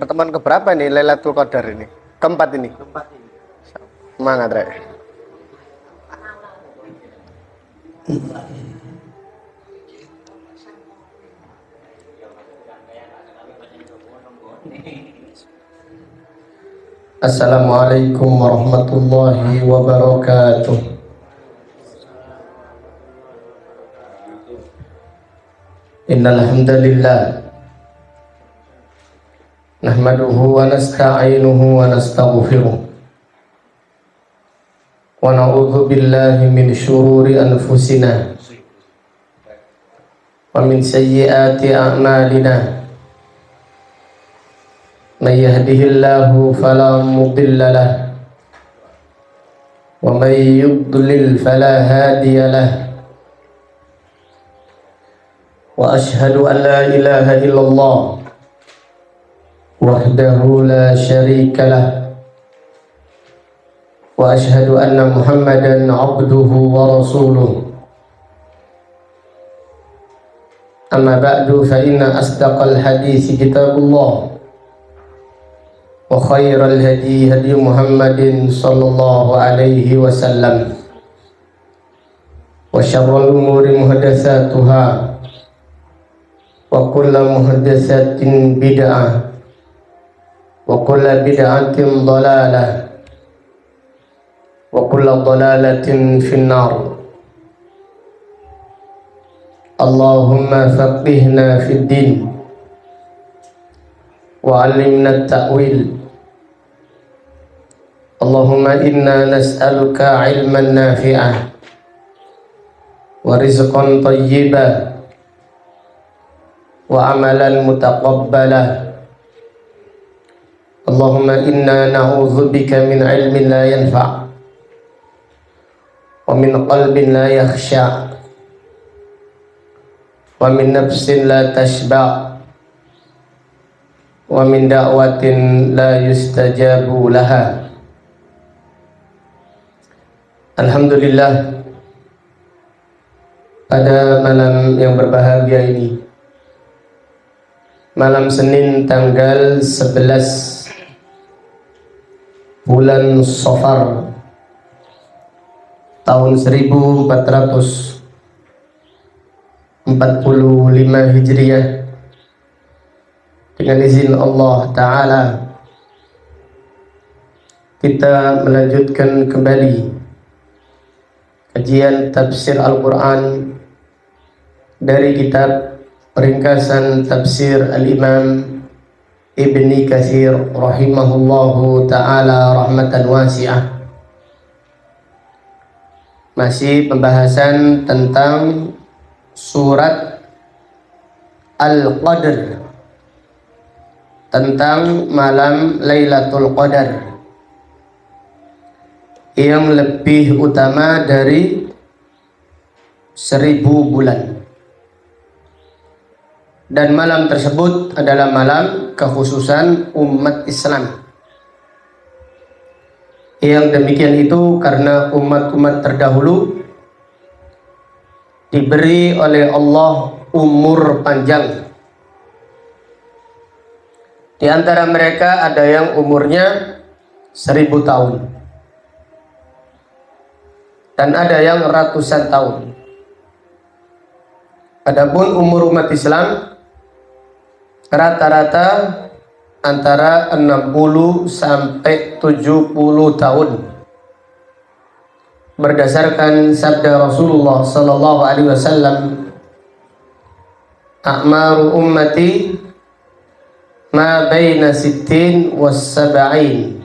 Pertemuan keberapa nih Lailatul Qadar ini? Keempat ini. Keempat ini. Semangat, Rek. Assalamualaikum warahmatullahi wabarakatuh. Innal hamdalillah nahmaduhu wa nasta'inuhu wa nastaghfiruh wa na'udzu billahi min syururi anfusina wa min sayyiati a'malina. Man yahdihillahu fala mudilla lahu wa man yudlil fala hadiya lahu. Wa ashhadu an la ilaha illallah wahdahu la syarika lah wa ashhadu anna Muhammadan abduhu wa rasuluh. Amma ba'du fa inna asdaqal hadits kitabullah wa khairal hadi hadi Muhammadin sallallahu alaihi wasallam wa syarrul umuri muhdatsatuhা wa kullu muhdatsatin bid'ah wa kullu bid'atin dhalalah wa kullu dhalalatin finnar. Allahumma faqihna fid din wa 'allimna at-ta'wil. Allahumma inna nas'aluka 'ilman nafi'ah wa rizqan thayyiban wa amalan mutaqabbalah. Allahumma inna na'udzubika min ilmin la yanfa' wa min qalbin la yakhsha' wa min nafsin la tashba' wa min da'watin la yustajabu laha. Alhamdulillah, pada malam yang berbahagia ini, malam Senin tanggal 11 bulan Safar tahun 1445 Hijriah, dengan izin Allah Ta'ala kita melanjutkan kembali kajian tafsir Al-Quran dari kitab Ringkasan Tafsir Al-Imam Ibni Katsir rahimahullahu ta'ala rahmatan wasi'ah. Masih pembahasan tentang surat Al-Qadr, tentang malam Lailatul Qadar yang lebih utama dari 1000 bulan. Dan malam tersebut adalah malam kekhususan umat Islam. Yang demikian itu karena umat-umat terdahulu diberi oleh Allah umur panjang. Di antara mereka ada yang umurnya 1000 tahun. Dan ada yang ratusan tahun. Adapun umur umat Islam rata-rata antara 60 sampai 70 tahun. Berdasarkan sabda Rasulullah sallallahu alaihi wasallam, "A'maru ummati ma baina 60 was 70."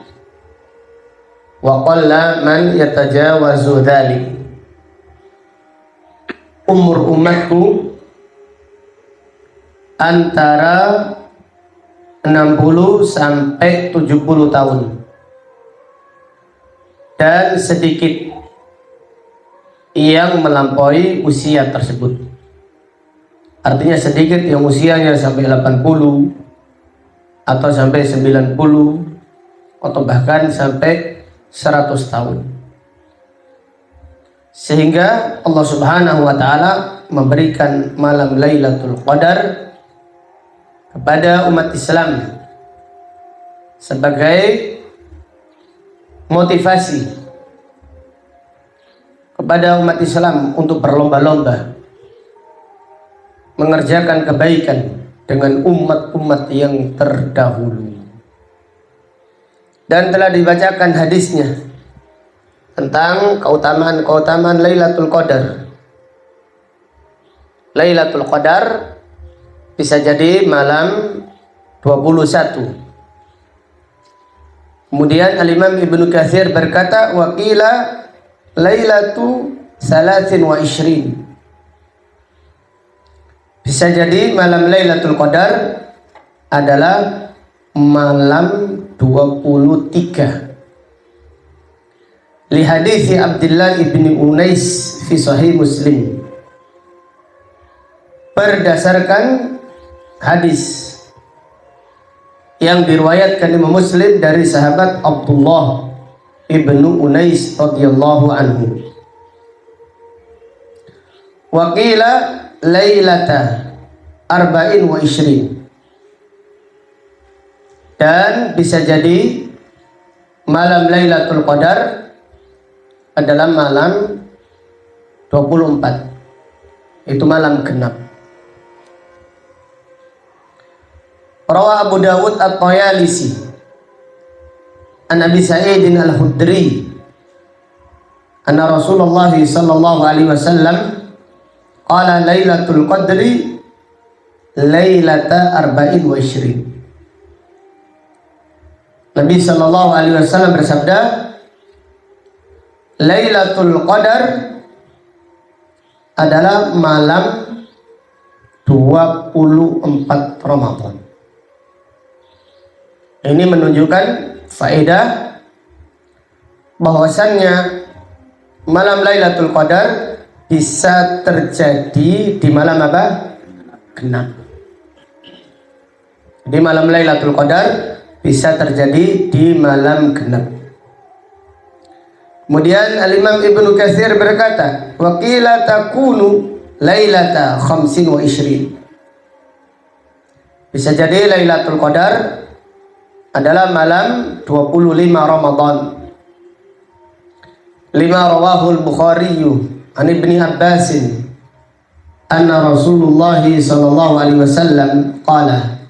Wa qalla man yatajawazu dzalik. Umur umatku antara 60 sampai 70 tahun, dan sedikit yang melampaui usia tersebut. Artinya sedikit yang usianya sampai 80 atau sampai 90 atau bahkan sampai 100 tahun. Sehingga Allah Subhanahu wa taala memberikan malam Lailatul Qadar kepada umat Islam sebagai motivasi kepada umat Islam untuk berlomba-lomba mengerjakan kebaikan dengan umat-umat yang terdahulu. Dan telah dibacakan hadisnya tentang keutamaan Lailatul Qadar. Lailatul Qadar bisa jadi malam 21. Kemudian Al-Imam Ibnu Katsir berkata, wa qila lailatu 23. Bisa jadi malam Lailatul Qadar adalah malam 23. Li hadis Abdullah ibni Unais fi Sahih Muslim. Berdasarkan hadis yang diriwayatkan Imam Muslim dari sahabat Abdullah ibnu Unais radhiyallahu anhu. Wa qila lailata 24. Dan bisa jadi malam Lailatul Qadar adalah malam 24. Itu malam genap. Rawa Abu Dawud At-Tayalisi an Abi Sa'id Al-Khudri anna Rasulullah sallallahu alaihi wasallam qala Lailatul Qadri lailata 24. Nabi sallallahu alaihi wasallam bersabda, Lailatul Qadar adalah malam 24 Ramadan. Ini menunjukkan faedah bahwasannya malam Lailatul Qadar bisa terjadi di malam apa? Genap. Di malam Lailatul Qadar bisa terjadi di malam genap. Kemudian Al-Imam Ibnu Katsir berkata, wa qila takunu lailata 25. Bisa jadi Lailatul Qadar adalah malam 25 Ramadan. Lima rawahul Bukhari an Ibni Abbas anna Rasulullah sallallahu alaihi wasallam qala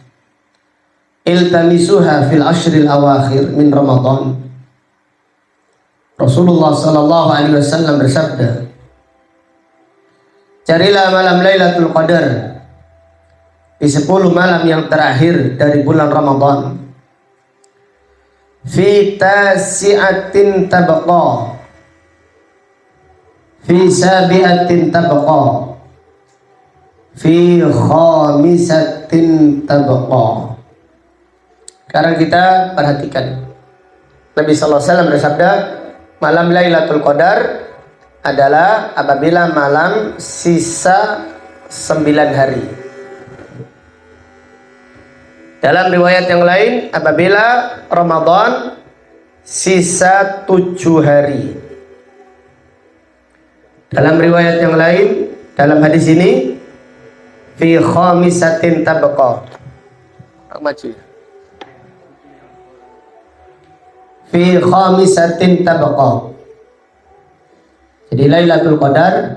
iltamisuha fil ashril awakhir min Ramadan. Rasulullah sallallahu alaihi wasallam bersabda, carilah malam Lailatul Qadar di 10 malam yang terakhir dari bulan Ramadan. Fi tasi'atin tabqa, fi sabi'atin tabqa, fi khamisatin tabqa. Sekarang kita perhatikan. Nabi sallallahu alaihi wasallam bersabda, malam Lailatul Qadar adalah apabila malam sisa 9 hari. Dalam riwayat yang lain, apabila Ramadan sisa 7 hari. Dalam riwayat yang lain, dalam hadis ini, fi khamisatin tabqa. Maju. Fi khamisatin tabqa. Jadi Lailatul Qadar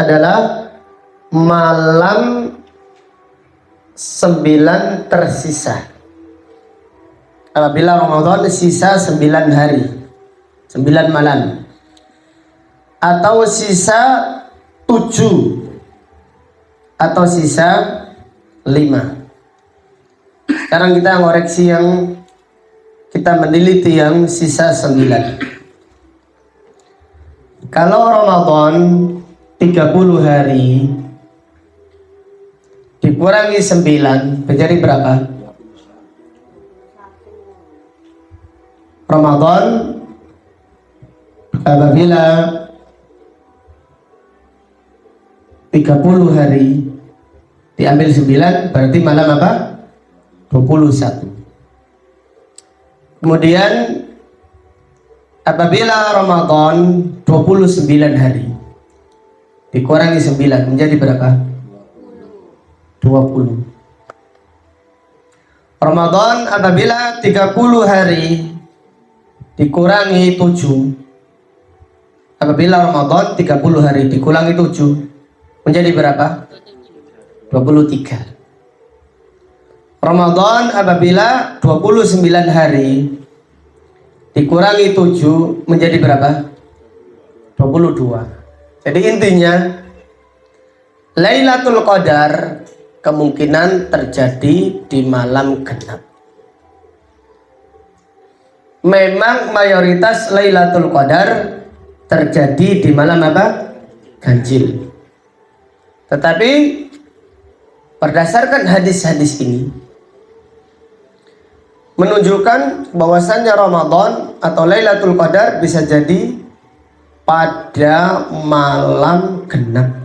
adalah malam 9 tersisa. Apabila Ramadan sisa 9 hari, 9 malam, atau sisa 7, atau sisa 5. Sekarang kita ngoreksi yang kita meneliti yang sisa 9. Kalau Ramadan 30 hari dikurangi 9 menjadi berapa? Ramadan apabila 30 hari diambil 9 berarti malam apa? 21. Kemudian apabila Ramadan 29 hari dikurangi 9 menjadi berapa? 20. Ramadan apabila 30 hari dikurangi 7, apabila Ramadan 30 hari dikurangi 7 menjadi berapa? 23. Ramadan apabila 29 hari dikurangi 7 menjadi berapa? 22. Jadi intinya Lailatul Qadar kemungkinan terjadi di malam genap. Memang mayoritas Lailatul Qadar terjadi di malam apa? Ganjil. Tetapi berdasarkan hadis-hadis ini menunjukkan bahwasannya Ramadan atau Lailatul Qadar bisa jadi pada malam genap.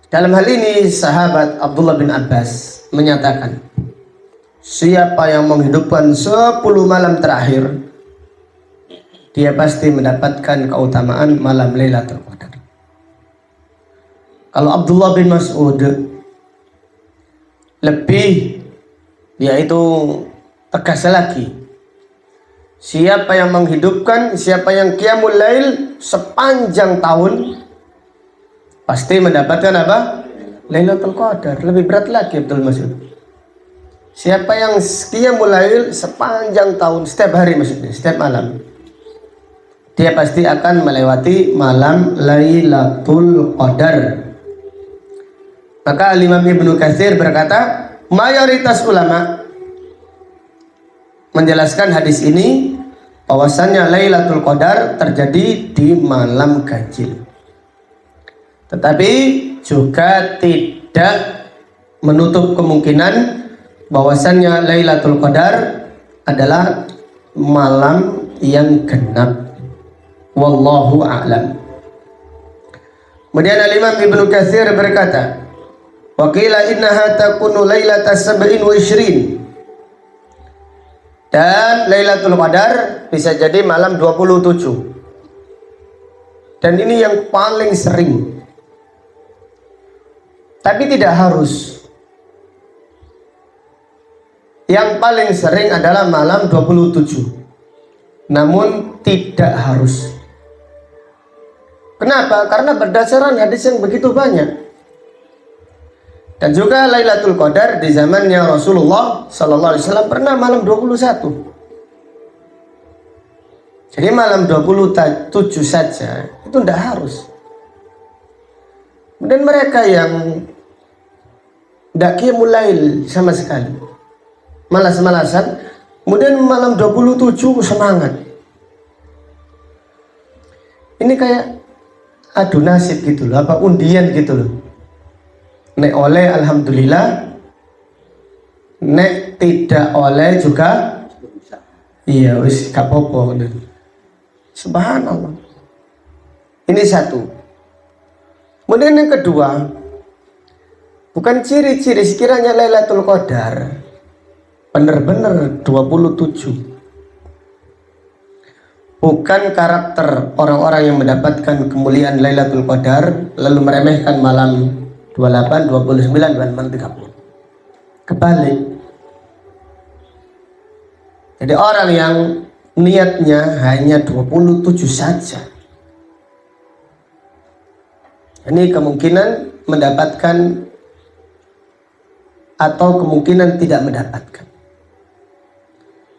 Dalam hal ini sahabat Abdullah bin Abbas menyatakan, siapa yang menghidupkan 10 malam terakhir, dia pasti mendapatkan keutamaan malam Lailatul Qadar. Kalau Abdullah bin Mas'ud lebih, yaitu tegas lagi, siapa yang menghidupkan, siapa yang qiyamul lail sepanjang tahun pasti mendapatkan apa? Lailatul Qadar. Lebih berat lagi Abdul Mas'ud. Siapa yang qiyamul lail sepanjang tahun, setiap hari maksudnya, setiap malam, dia pasti akan melewati malam Lailatul Qadar. Maka Imam Ibnu Katsir berkata, mayoritas ulama menjelaskan hadis ini bahwasannya Lailatul Qadar terjadi di malam ganjil. Tetapi juga tidak menutup kemungkinan bahwasannya Lailatul Qadar adalah malam yang genap. Wallahu a'lam. Kemudian Imam Ibnu Katsir berkata, wa qila innaha takunu lailatas 27. Dan Lailatul Qadar bisa jadi malam 27. Dan ini yang paling sering. Tapi tidak harus. Yang paling sering adalah malam 27. Namun tidak harus. Kenapa? Karena berdasarkan hadis yang begitu banyak. Dan juga Lailatul Qadar di zamannya Rasulullah sallallahu alaihi wasallam pernah malam 21. Jadi malam 27 saja itu tidak harus. Kemudian mereka yang tidak qiyamul lail sama sekali, malas-malasan, kemudian malam 27 semangat. Ini kayak adu nasib gitu loh, apa undian gitu loh. Nek oleh alhamdulillah, nek tidak oleh juga iya wis gak apa-apa. Subhanallah. Ini satu. Kemudian yang kedua, bukan ciri-ciri sekiranya Lailatul Qadar benar-benar 27. Bukan karakter orang-orang yang mendapatkan kemuliaan Lailatul Qadar lalu meremehkan malam 28, 29, dan malam 30. Kebalik. Jadi orang yang niatnya hanya 27 saja, ini kemungkinan mendapatkan atau kemungkinan tidak mendapatkan.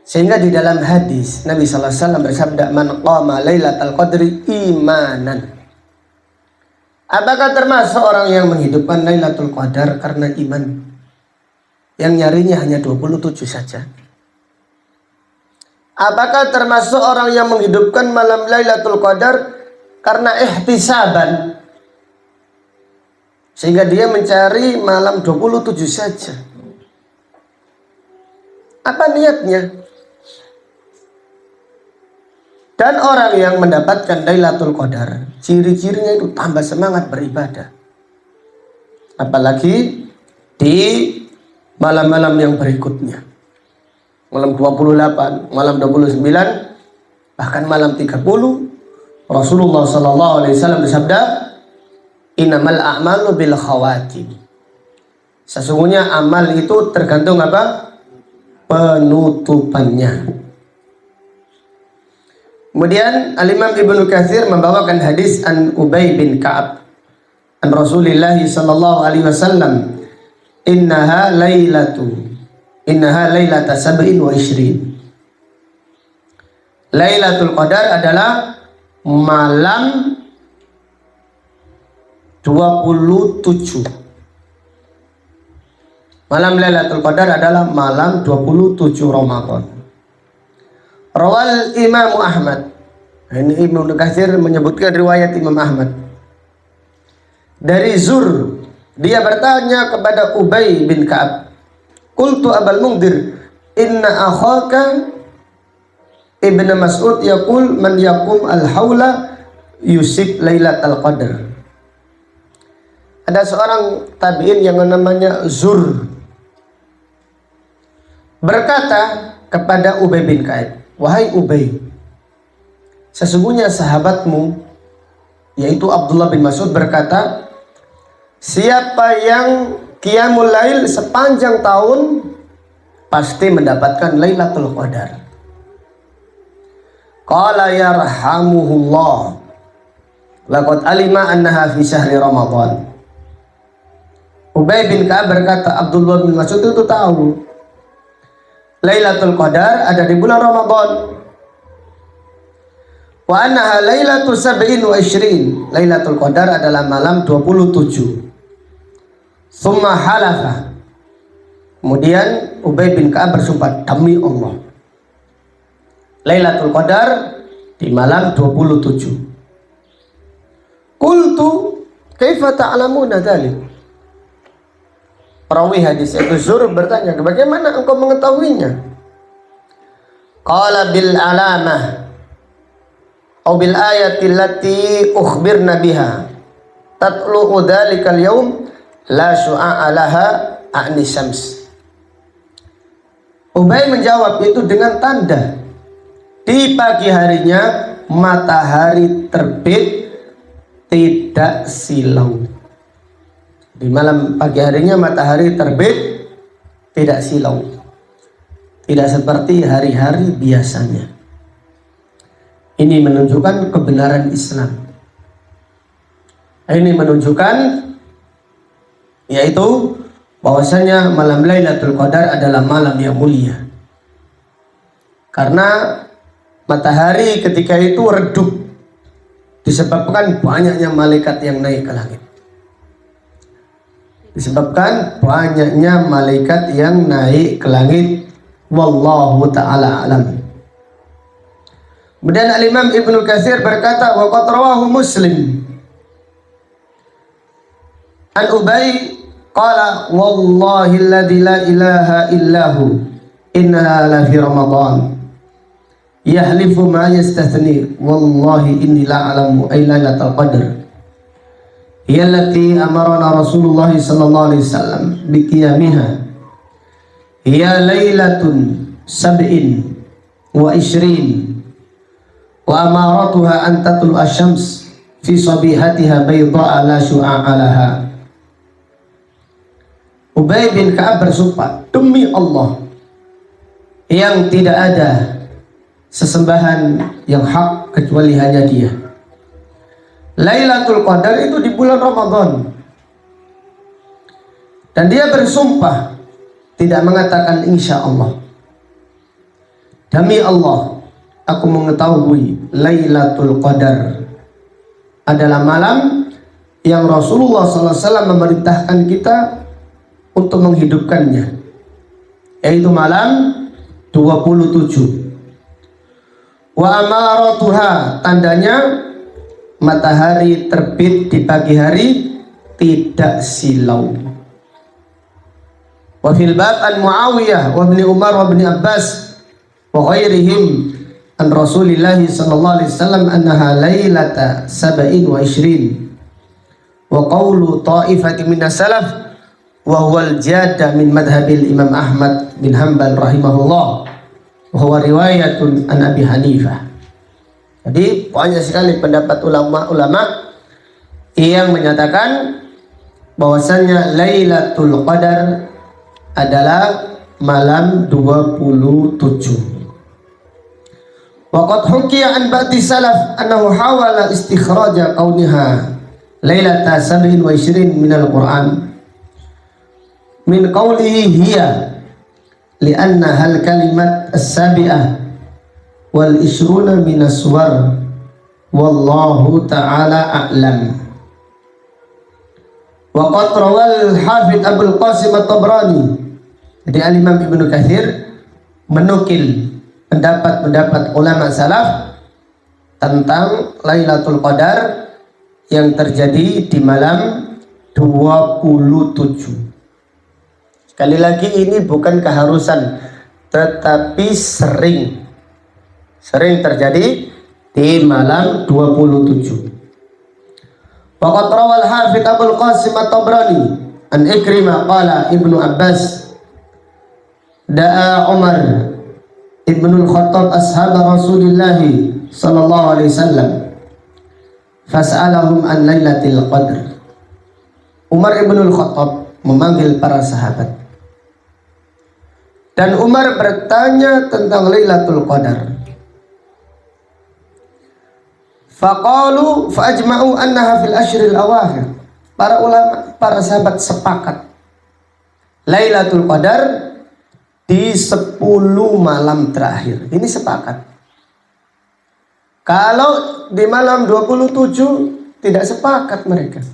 Sehingga di dalam hadis Nabi sallallahu alaihi wasallam bersabda, man qama lailatal qadri imanan. Apakah termasuk orang yang menghidupkan Lailatul Qadar karena iman, yang nyarinya hanya 27 saja? Apakah termasuk orang yang menghidupkan malam Lailatul Qadar karena ihtisaban, sehingga dia mencari malam 27 saja? Apa niatnya? Dan orang yang mendapatkan Lailatul Qadar, ciri-cirinya itu tambah semangat beribadah. Apalagi di malam-malam yang berikutnya. Malam 28, malam 29, bahkan malam 30, Rasulullah sallallahu alaihi wasallam bersabda, "Innamal a'malu bil khawatim." Sesungguhnya amal itu tergantung apa? Penutupannya. Kemudian Al-Imam Ibnu Katsir membawakan hadis an Ubay bin Ka'ab an Rasulillah sallallahu alaihi wasallam, innaha lailata sab'in wa ishrin. Lailatul Qadar adalah malam 27. Malam Lailatul Qadar adalah malam 27 Ramadan. Rawal Imam Ahmad. Ini Ibnu Katsir menyebutkan riwayat Imam Ahmad. Dari Zur, dia bertanya kepada Ubay bin Ka'ab, "Qultu Abul Mundhir, inna akhaka Ibnu Mas'ud yaqul man yaqum al-haula yusib Lailatul Qadar." Ada seorang tabi'in yang namanya Zur berkata kepada Ubay bin Ka'ab, "Wahai Ubay, sesungguhnya sahabatmu yaitu Abdullah bin Mas'ud berkata, siapa yang qiyamul lail sepanjang tahun pasti mendapatkan Lailatul Qadar." Qala yarhamuhullah, laqad alima annaha fi syahri Ramadan. Ubay bin Ka'ab berkata, Abdullah bin Mas'ud itu tahu Lailatul Qadar ada di bulan Ramadan. Wa annaha lailatul sab'in wa ishrin. Lailatul Qadar adalah malam 27. Tsumma halafa. Kemudian Ubay bin Ka'ab bersumpah, demi Allah, Lailatul Qadar di malam 27. Qultu kaifa ta'lamuna dzalik? Perawi hadis itu Zur bertanya, bagaimana engkau mengetahuinya? Qala bil alamah atau bil ayati allati ukhbirna biha tatlu'u dzalikal yaum la syu'a laha a'ni syams. Ubay menjawab itu dengan tanda di pagi harinya matahari terbit tidak silau. Di malam pagi harinya matahari terbit tidak silau. Tidak seperti hari-hari biasanya. Ini menunjukkan kebenaran Islam. Ini menunjukkan yaitu bahwasanya malam Lailatul Qadar adalah malam yang mulia. Karena matahari ketika itu redup disebabkan banyaknya malaikat yang naik ke langit. Disebabkan banyaknya malaikat yang naik ke langit. Wallahu ta'ala alam. Kemudian Al-Imam Ibnu Katsir berkata, wa qad rawahu Muslim an Ubay qala wallahi alladzi la ilaha illahu inna la fi Ramadan yahlifu ma yastathni wallahi inni la a'lamu ay lailatul qadr hiya allati amarana Rasulullah sallallahu alaihi wasallam bi qiyamiha hiya lailatun sab'in wa ishrin wa amaratuha an tatul asyams fi sabihatiha bayda la syu'a laha. Ubay bin Ka'ab bersumpah, demi Allah yang tidak ada sesembahan yang hak kecuali hanya Dia. Lailatul Qadar itu di bulan Ramadan. Dan dia bersumpah tidak mengatakan insya Allah. Demi Allah, aku mengetahui Lailatul Qadar adalah malam yang Rasulullah SAW memerintahkan kita untuk menghidupkannya, yaitu malam 27. Wa amaratuha, tandanya matahari terbit di pagi hari tidak silau. Wa fil bab an Muawiyah wa ibn Umar wa ibn Abbas wa ghairihim an Rasulillah sallallahu alaihi wasallam annaha lailata sab'in wa ishrin wa qawlu ta'ifati minas salaf wa huwa al-jadda min madhabil Imam Ahmad bin Hanbal rahimahullah wa huwa riwayatun an Abi Hanifah. Jadi banyak sekali pendapat ulama-ulama yang menyatakan bahwasannya Lailatul Qadar adalah malam 27. Waqad hukiya an ba'di salaf annahu hawala istikhraja kauniha lailata 27 min al-Qur'an min qawlihi hiya li'anna hal kalimat as-sabi'ah wal ishruna min as-suwar wallahu ta'ala a'lam. Waqad rawal Hafidz Abul Qasim At-Tabrani, jadi Al-Imam Ibnu Katsir menukil pendapat-pendapat ulama salaf tentang Lailatul Qadar yang terjadi di malam 27. Sekali lagi, ini bukan keharusan, tetapi sering terjadi di malam 27. Waqad rawal Hafidz Abul Qasim At-Tabrani an Ikrimah qala Ibnu Abbas da'a Umar Ibnul Khattab ashab Rasulullah sallallahu alaihi wasallam fas'alahum an Lailatul Qadar. Umar Ibnul Khattab memanggil para sahabat dan Umar bertanya tentang Lailatul Qadar. Faqalu fa'ajma'u annaha fil ashril awakhir. Para ulama, para sahabat sepakat Lailatul Qadar di 10 malam terakhir. Ini sepakat. Kalau di malam 27 tidak sepakat mereka.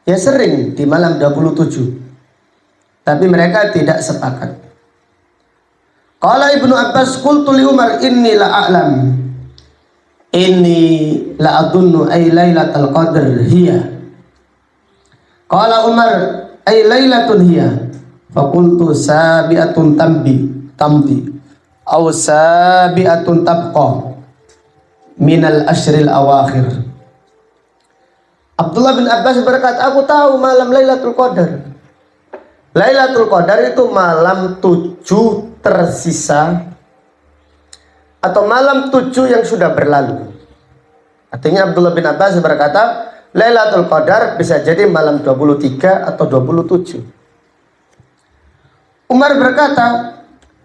Ya sering di malam 27. Tapi mereka tidak sepakat. Qala Ibnu Abbas qultu li Umar inni la a'lam. Inni la adunnu ay lailatul qadr hiya. Qala Umar ay lailatun hiya. Fakultu sabi'atun tamdi aw sabi'atun tabqa minal ashril awakhir. Abdullah bin Abbas berkata, aku tahu malam Lailatul Qadar. Lailatul Qadar itu malam 7 tersisa atau malam 7 yang sudah berlalu. Artinya Abdullah bin Abbas berkata, Lailatul Qadar bisa jadi malam 23 atau 27. Umar berkata,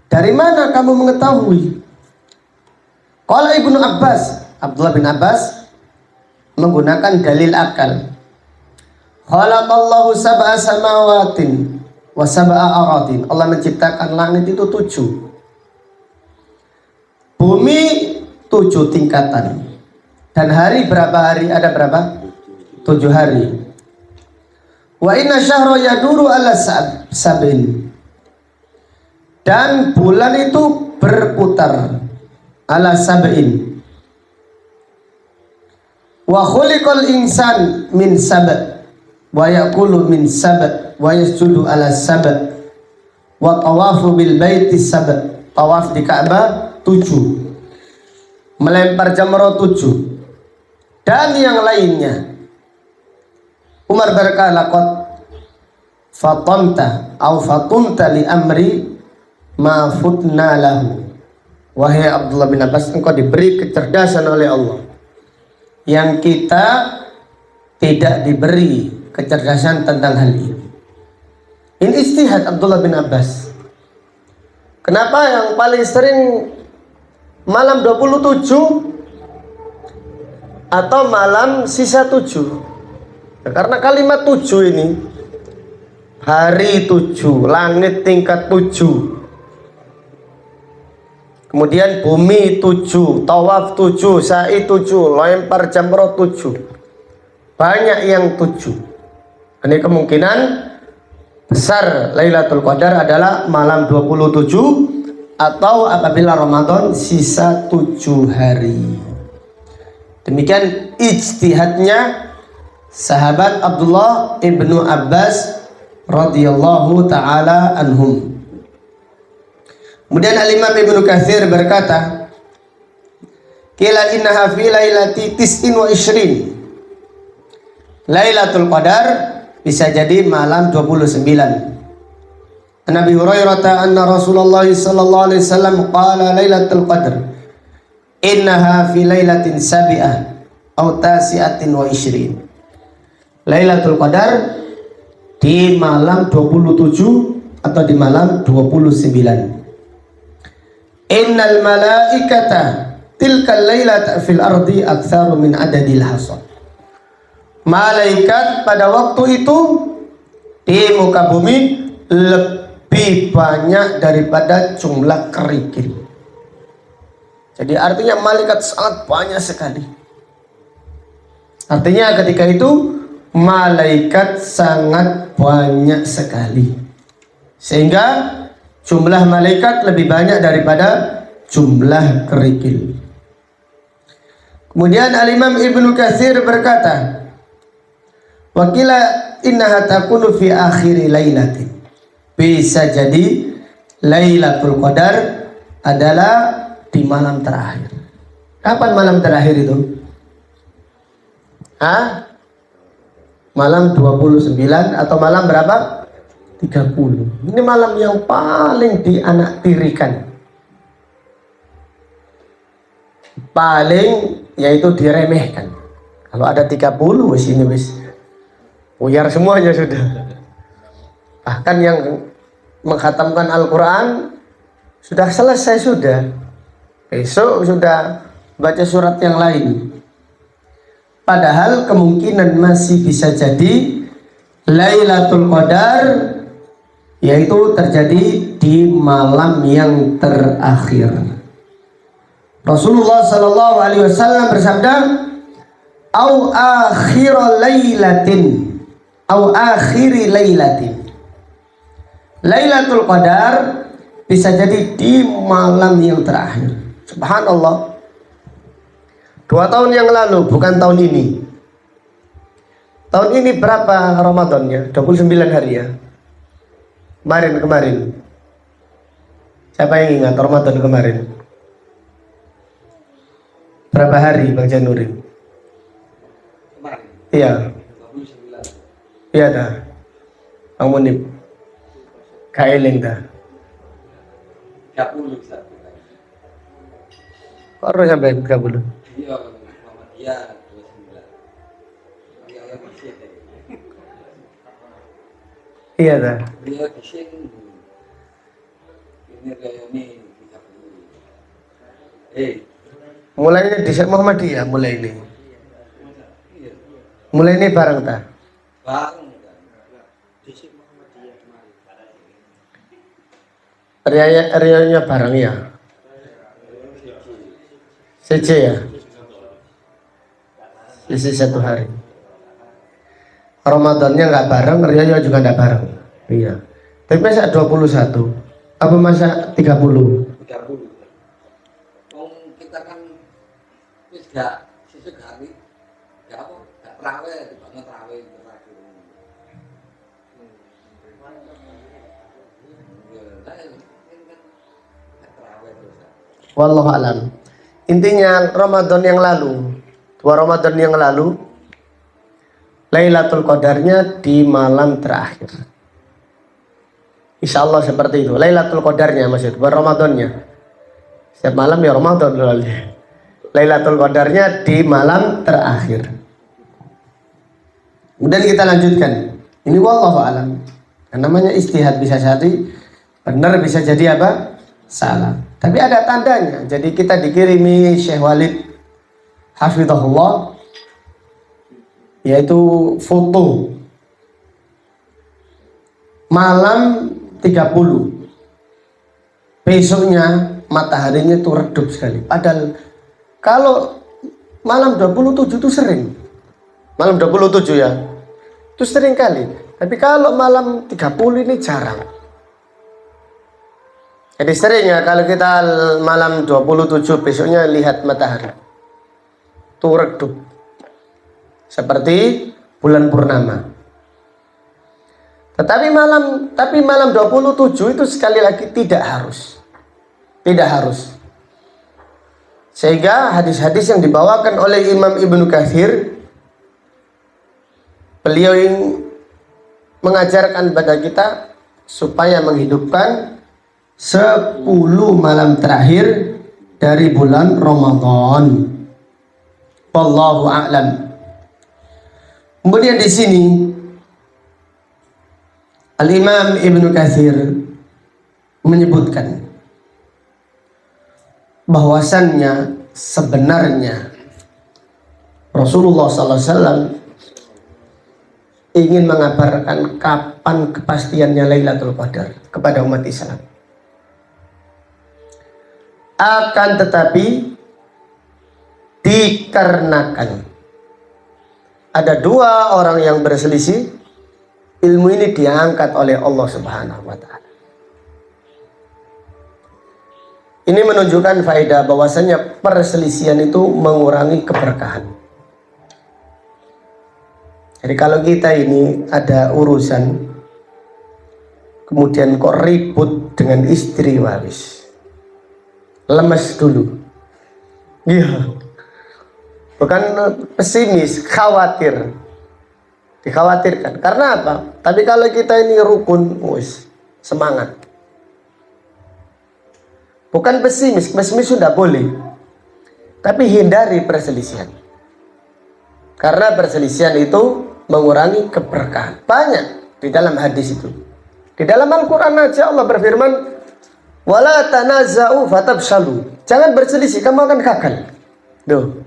dari mana kamu mengetahui? Qala Ibnu Abbas, Abdullah bin Abbas menggunakan dalil akal. Khalaqallahu sab'a samawatin wa sab'a aradin. Allah menciptakan langit itu 7. Bumi 7 tingkatan. Dan hari berapa hari? Ada berapa? 7 hari. Wa inna syahra yaduru ala sab'in. Dan bulan itu berputar ala sab'in. Wa khuliqal insan min sab' wa yaqulu min sab' wa yasjudu ala sab' wa tawafu bil baiti sab'. Tawaf di Ka'bah 7. Melempar jamrah 7. Dan yang lainnya. Umar berkata, laqad fatamta au fatumta li amri ma futna lahu. Wahai Abdullah bin Abbas, engkau diberi kecerdasan oleh Allah yang kita tidak diberi kecerdasan tentang hal ini. Ini ijtihad Abdullah bin Abbas. Kenapa yang paling sering malam 27 atau malam sisa 7? Karena kalimat 7 ini, hari 7, langit tingkat 7, kemudian bumi 7, tawaf 7, sa'i 7, lempar jamrah 7. Banyak yang 7. Ini kemungkinan besar Lailatul Qadar adalah malam 27 atau apabila Ramadan sisa 7 hari. Demikian ijtihadnya sahabat Abdullah ibnu Abbas radhiyallahu ta'ala anhum. Kemudian Al-Imam Ibnu Katsir berkata, Qila innaha fi lailati 29. Lailatul Qadar bisa jadi malam 29. Nabi Hurairah anna Rasulullah sallallahu alaihi wasallam qala Lailatul Qadar innaha fi lailatin sabi'ah au tasi'atin wa ishrin. Lailatul Qadar di malam 27 atau di malam 29. Innal malaikata tilkal lailata fil ardi aktsaru min adadil hasad. Malaikat pada waktu itu di muka bumi lebih banyak daripada jumlah kerikil. Jadi artinya malaikat sangat banyak sekali. Artinya ketika itu malaikat sangat banyak sekali, sehingga jumlah malaikat lebih banyak daripada jumlah kerikil. Kemudian Al-Imam Ibnu Katsir berkata, wakila innaha takunu fi akhiri lailatin. Bisa jadi Lailatul Qadar adalah di malam terakhir. Kapan malam terakhir itu? Malam 29 atau malam berapa? 30. Ini malam yang paling dianaktirikan. Paling yaitu diremehkan. Kalau ada 30 wis ini wis buyar semuanya sudah. Bahkan yang mengkhatamkan Al-Quran sudah selesai sudah. Besok sudah baca surat yang lain. Padahal kemungkinan masih bisa jadi Lailatul Qadar yaitu terjadi di malam yang terakhir. Rasulullah Sallallahu Alaihi Wasallam bersabda, "Au akhir lailatin, au akhiri lailatin." Lailatul Qadar bisa jadi di malam yang terakhir. Subhanallah. 2 tahun yang lalu, bukan tahun ini. Tahun ini berapa Ramadannya? 29 hari ya. Kemarin. Siapa yang ingat Ramadan kemarin? Berapa hari Bang Januari? Kemarin. Iya. 29. Iya dah. Bang Munib. Kaeling dah. 30 bisa. Kok harus sampai 30? Iya, Muhammadiyah 29. Iya, bersih deh. Iya dah. Iya, bersih. Ini kayak ini 30. Mulainya di Muhammadiyah mulai ini. Iya. Mulai ini bareng dah. Bareng. Rianya bareng ya. CC ya. Isi 1 hari. Ramadannya nggak bareng, rianya juga nggak bareng. Iya. Tapi masa 21? Apa masa 30? 30. Kita kan wis gak sesuk hari. Gak apa, gak terawih, dibangun terawih terakhir. Wallahu alam. Intinya Ramadan yang lalu, 2 Ramadan yang lalu, Lailatul Qadarnya di malam terakhir. Insya Allah seperti itu. Lailatul Qadarnya maksud, bukan Ramadannya. Setiap malam ya Ramadan soalnya. Lailatul Qadarnya di malam terakhir. Kemudian kita lanjutkan. Ini wallahu alam. Namanya istihad, bisa jadi benar, bisa jadi apa? Salah. Tapi ada tandanya. Jadi kita dikirimi Syekh Walid hafizahullah, yaitu foto malam 30. Besoknya mataharinya itu redup sekali. Padahal kalau malam 27 itu sering. Malam 27 ya. Itu sering kali. Tapi kalau malam 30 ini jarang. Jadi seringnya kalau kita malam 27 besoknya lihat matahari itu redup seperti bulan purnama. Tetapi malam 27 itu sekali lagi tidak harus. Tidak harus. Sehingga hadis-hadis yang dibawakan oleh Imam Ibnu Katsir, beliau yang mengajarkan pada kita supaya menghidupkan 10 malam terakhir dari bulan Ramadan. Wallahu a'lam. Kemudian di sini Al-Imam Ibnu Katsir menyebutkan bahwasannya sebenarnya Rasulullah SAW ingin mengabarkan kapan kepastiannya Lailatul Qadar kepada umat Islam. Akan tetapi dikarenakan ada dua orang yang berselisih, ilmu ini diangkat oleh Allah Subhanahu wa Ta'ala. Ini menunjukkan faedah bahwasanya perselisihan itu mengurangi keberkahan. Jadi kalau kita ini ada urusan, kemudian kok ribut dengan istri, wabis lemes dulu. Iya. Bukan pesimis, khawatir. Dikhawatirkan. Karena apa? Tapi kalau kita ini rukun, semangat. Bukan pesimis, pesimis sudah boleh. Tapi hindari perselisihan. Karena perselisihan itu mengurangi keberkahan. Banyak di dalam hadis itu. Di dalam Al-Quran aja Allah berfirman, wala tanaza'u fatabshalu. Jangan berselisih, kamu akan gagal. Duh.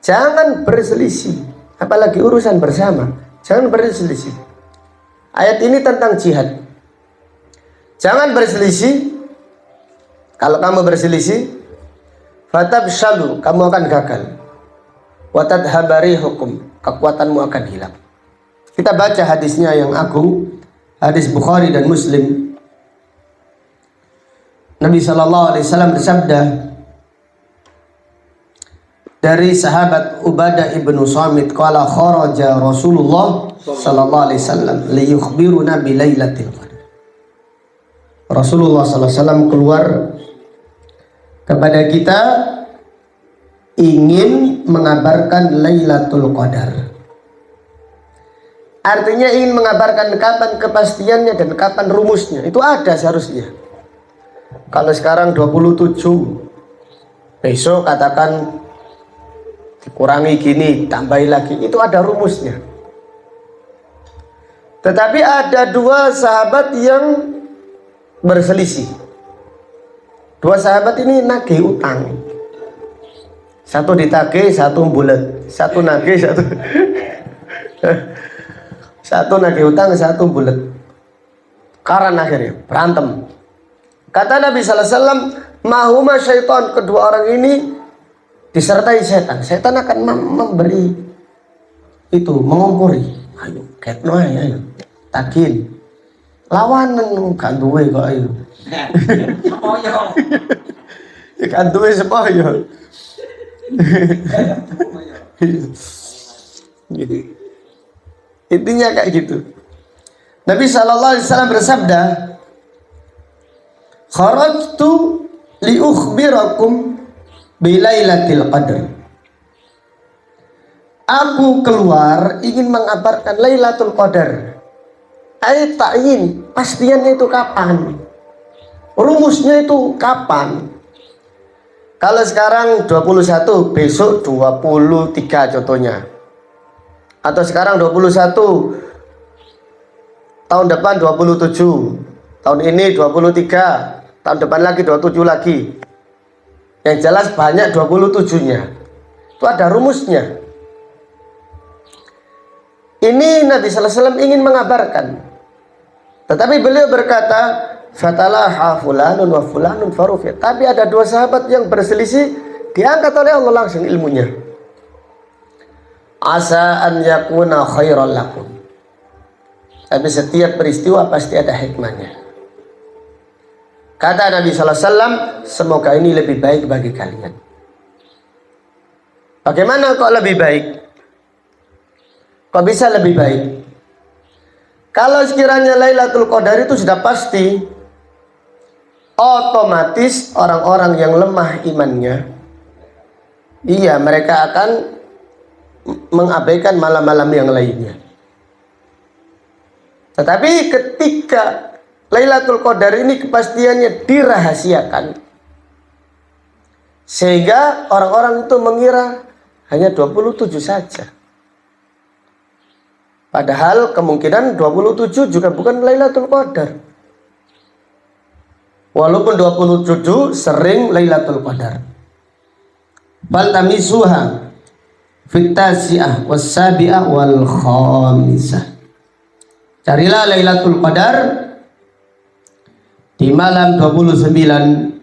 Jangan berselisih, apalagi urusan bersama. Jangan berselisih. Ayat ini tentang jihad. Jangan berselisih. Kalau kamu berselisih, fatabshalu, kamu akan gagal. Watadhabari hukum, kekuatanmu akan hilang. Kita baca hadisnya yang agung, hadis Bukhari dan Muslim. Nabi SAW bersabda dari sahabat Ubadah ibnu Samit, qala kharaja Rasulullah sallallahu alaihi wasallam liyukhbiruna bi lailatul qadar. Rasulullah sallallahu alaihi wasallam keluar kepada kita ingin mengabarkan Lailatul Qadar. Artinya ingin mengabarkan kapan kepastiannya dan kapan rumusnya. Itu ada seharusnya. Kalau sekarang 27, besok katakan dikurangi gini, tambahi lagi, itu ada rumusnya. Tetapi ada dua sahabat yang berselisih. Dua sahabat ini nagih utang. Satu ditagih, satu bulat. Satu nagih, satu nagih utang, satu bulat. Karena akhirnya berantem. Kata Nabi sallallahu alaihi wasallam, mahuma syaitan, kedua orang ini disertai setan. Setan akan memberi itu, mengompori. Ayo, ketno ayo. Takin. Lawanan kan duwe kok ayo. Sepoyo. Kan duwe sepoyo. Gitu. Intinya kayak gitu. Nabi SAW bersabda, kharajtu li ukhbirakum bi lailatul qadar. Aku keluar ingin mengabarkan Lailatul Qadar. Ai ta'yin, pastiannya itu kapan? Rumusnya itu kapan? Kalau sekarang 21, besok 23 contohnya. Atau sekarang 21, tahun depan 27, tahun ini 23, tahun depan lagi 27 lagi. Yang jelas banyak 27-nya. Itu ada rumusnya. Ini Nabi sallallahu alaihi wasallam ingin mengabarkan. Tetapi beliau berkata, fatalaha fulanun wa fulanun farufi. Tapi ada dua sahabat yang berselisih, diangkat oleh Allah langsung ilmunya. Asa an yakuna khairan lakum. Tapi setiap peristiwa pasti ada hikmahnya. Kata Nabi sallallahu alaihi wasallam, semoga ini lebih baik bagi kalian. Bagaimana kok lebih baik? Kok bisa lebih baik? Kalau sekiranya Lailatul Qadar itu sudah pasti, otomatis orang-orang yang lemah imannya, iya mereka akan mengabaikan malam-malam yang lainnya. Tetapi ketika Lailatul Qadar ini kepastiannya dirahasiakan, Sehingga orang-orang itu mengira hanya 27 saja. Padahal kemungkinan 27 juga bukan Lailatul Qadar. Walaupun 27 sering Lailatul Qadar. Bal tamisuha fit tasi'ah was sabi'ah wal khamisah. Carilah Lailatul Qadar di malam 29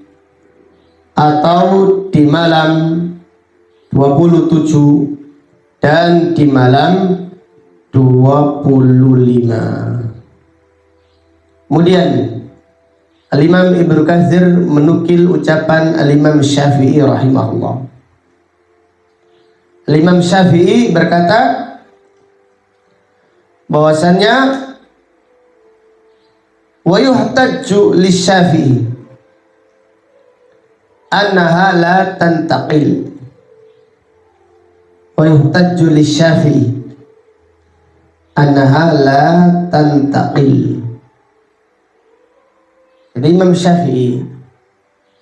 atau di malam 27 dan di malam 25. Kemudian Al-Imam Ibnu Katsir menukil ucapan Al-Imam Syafi'i rahimahullah. Al-Imam Syafi'i berkata bahwasannya wa yuhtajju lisyafi'i annaha la tantaqil. Wa yuhtajju lisyafi'i annaha la tantaqil. Jadi Imam Syafi'i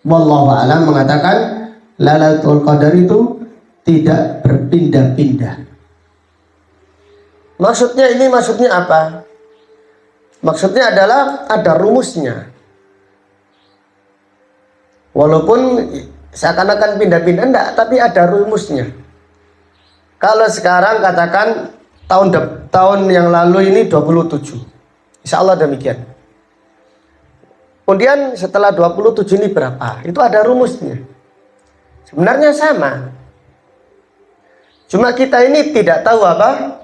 wallahu a'lam mengatakan Lailatul Qadar itu tidak berpindah-pindah. Maksudnya apa? Maksudnya adalah ada rumusnya. Walaupun seakan-akan pindah-pindah enggak, tapi ada rumusnya. Kalau sekarang katakan tahun yang lalu ini 27. Insya Allah demikian. Kemudian setelah 27 ini berapa? Itu ada rumusnya. Sebenarnya sama. Cuma kita ini tidak tahu apa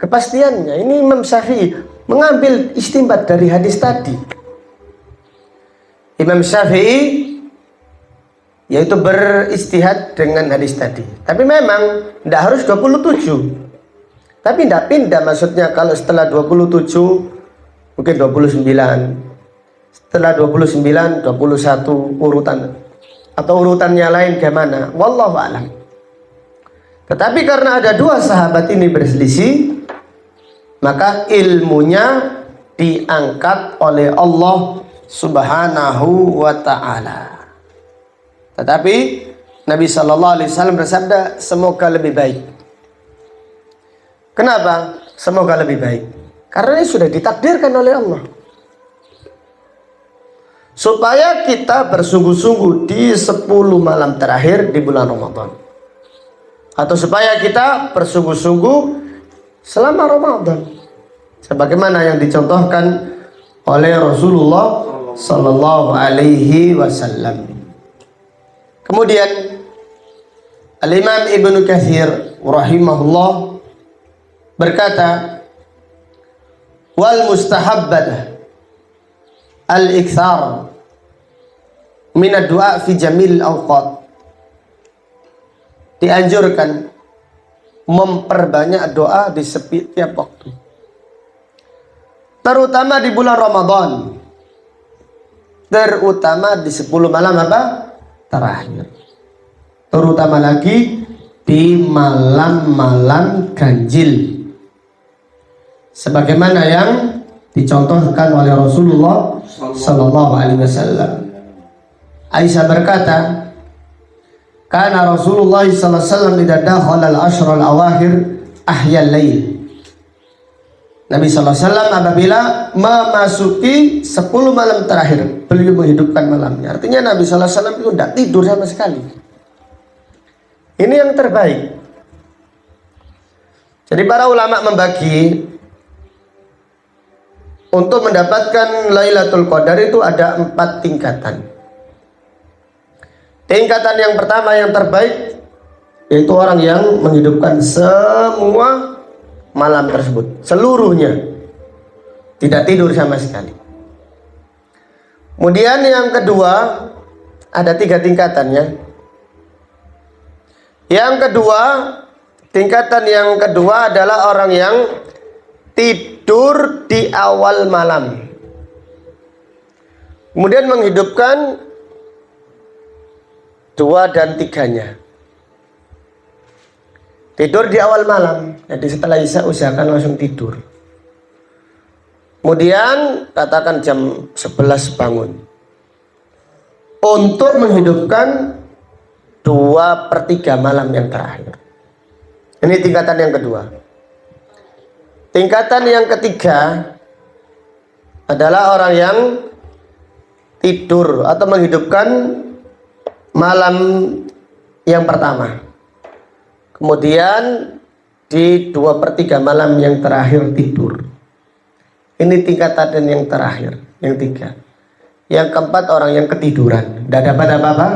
kepastiannya. Ini Imam Syafi'i mengambil istinbat dari hadis tadi. Imam Syafi'i yaitu beristihad dengan hadis tadi. Tapi memang tidak harus 27. Tapi tidak pindah, maksudnya kalau setelah 27 mungkin 29. Setelah 29, 21 urutan atau urutannya lain gimana? Wallahu a'lam. Tetapi karena ada dua sahabat ini berselisih, maka ilmunya diangkat oleh Allah Subhanahu wa ta'ala. Tetapi Nabi sallallahu alaihi wasallam bersabda, semoga lebih baik. Kenapa? Semoga lebih baik. Karena ini sudah ditakdirkan oleh Allah. Supaya kita bersungguh-sungguh di 10 malam terakhir di bulan Ramadan. Atau supaya kita bersungguh-sungguh selama Ramadan. Sebagaimana yang dicontohkan oleh Rasulullah sallallahu alaihi wasallam. Kemudian Al-Imam Ibnu Katsir rahimahullah berkata, wal mustahabbadah al-iktsar min ad-du'a fi jamil awqat. Dianjurkan memperbanyak doa di setiap waktu, terutama di bulan Ramadan, terutama di 10 malam apa? Terakhir, terutama lagi di malam-malam ganjil, sebagaimana yang dicontohkan oleh Rasulullah sallallahu alaihi wasallam. Aisyah berkata, kana Rasulullah sallallahu alaihi wasallam idza dakhala al-ashr al-awakhir ahya al-lail. Nabi sallallahu alaihi wasallam apabila memasuki 10 malam terakhir, beliau menghidupkan malamnya. Artinya Nabi sallallahu alaihi wasallam itu tidak tidur sama sekali. Ini yang terbaik. Jadi para ulama membagi untuk mendapatkan Lailatul Qadar itu ada 4 tingkatan. Tingkatan yang pertama yang terbaik yaitu orang yang menghidupkan semua malam tersebut, seluruhnya, tidak tidur sama sekali. Kemudian yang kedua ada 3 tingkatannya. Yang kedua, tingkatan yang kedua adalah orang yang tidur di awal malam, kemudian menghidupkan 2 dan 3-nya. Tidur di awal malam, jadi setelah Isya usahakan langsung tidur. Kemudian katakan jam 11 bangun untuk menghidupkan 2/3 malam yang terakhir. Ini tingkatan yang kedua. Tingkatan yang ketiga adalah orang yang tidur atau menghidupkan malam yang pertama. Kemudian di 2/3 malam yang terakhir tidur. Ini tingkatan yang terakhir, yang tiga. Yang keempat orang yang ketiduran, tidak dapat apa-apa,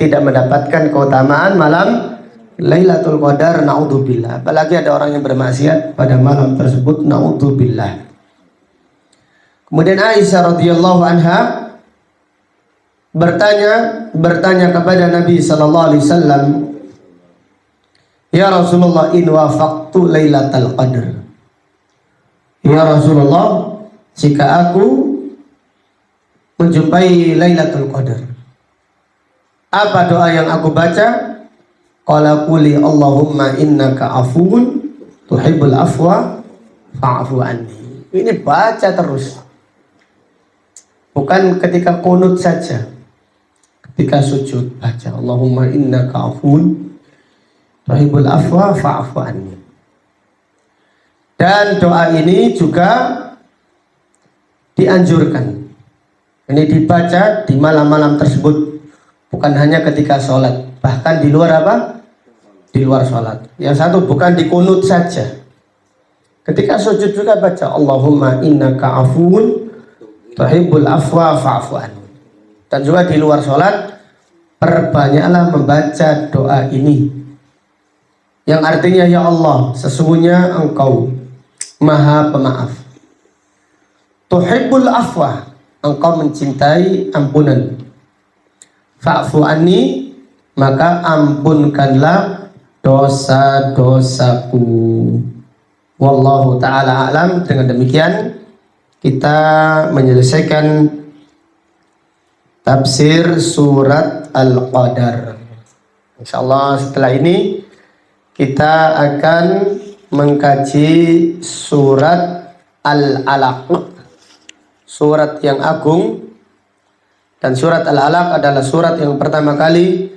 tidak mendapatkan keutamaan malam Lailatul Qadar, naudzubillah. Apalagi ada orang yang bermaksiat pada malam tersebut, naudzubillah. Kemudian Aisyah radhiyallahu anha bertanya kepada Nabi sallallahu alaihi wasallam, "Ya Rasulullah, in wafaqtu Lailatul Qadar." Ya Rasulullah, jika aku menjumpai Lailatul Qadar, apa doa yang aku baca? Qala quli Allahumma innaka afuwun tuhibbul afwa fa'fu anni. Ini baca terus. Bukan ketika qunut saja. Ketika sujud baca Allahumma innaka afuwun tuhibbul afwa fa'fu anni. Dan doa ini juga dianjurkan. Ini dibaca di malam-malam tersebut, bukan hanya ketika sholat, bahkan di luar apa? Di luar sholat. Yang satu bukan di kunut saja. Ketika sujud juga baca Allahumma innaka afuun tuhibbul afwa fa'fu anni. Dan juga di luar sholat, perbanyaklah membaca doa ini. Yang artinya, ya Allah, sesungguhnya Engkau Maha Pemaaf. Tuhibbul afwa, Engkau mencintai ampunan. Fa'fu anni, maka ampunkanlah dosa-dosaku. Wallahu ta'ala a'lam. Dengan demikian kita menyelesaikan tafsir surat Al-Qadar. Insyaallah setelah ini kita akan mengkaji surat Al-Alaq, surat yang agung. Dan surat Al-Alaq adalah surat yang pertama kali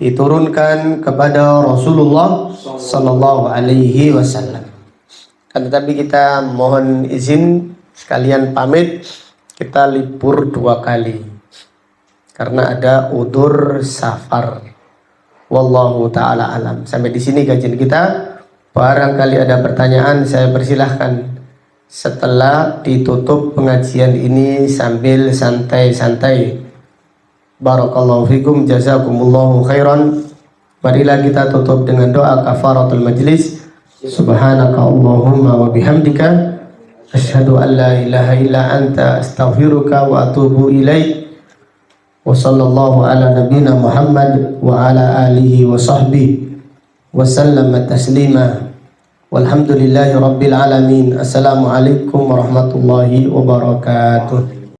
diturunkan kepada Rasulullah Sallallahu Alaihi Wasallam. Tetapi kita mohon izin sekalian pamit, kita libur 2 kali karena ada udzur safar. Wallahu taala alam. Sampai di sini kajian kita. Barangkali ada pertanyaan, saya persilahkan setelah ditutup pengajian ini sambil santai-santai. Barakallahu fikum, jazakumullahu khairan. Marilah kita tutup dengan doa kafaratul majlis. Subhanaka Allahumma wa bihamdika asyhadu an la ilaha illa anta astaghfiruka wa atubu ilaik. Wa sallallahu ala nabiyyina Muhammad wa ala alihi wa sahbihi wa sallama taslima. Walhamdulillahi rabbil alamin. Assalamualaikum warahmatullahi wabarakatuh.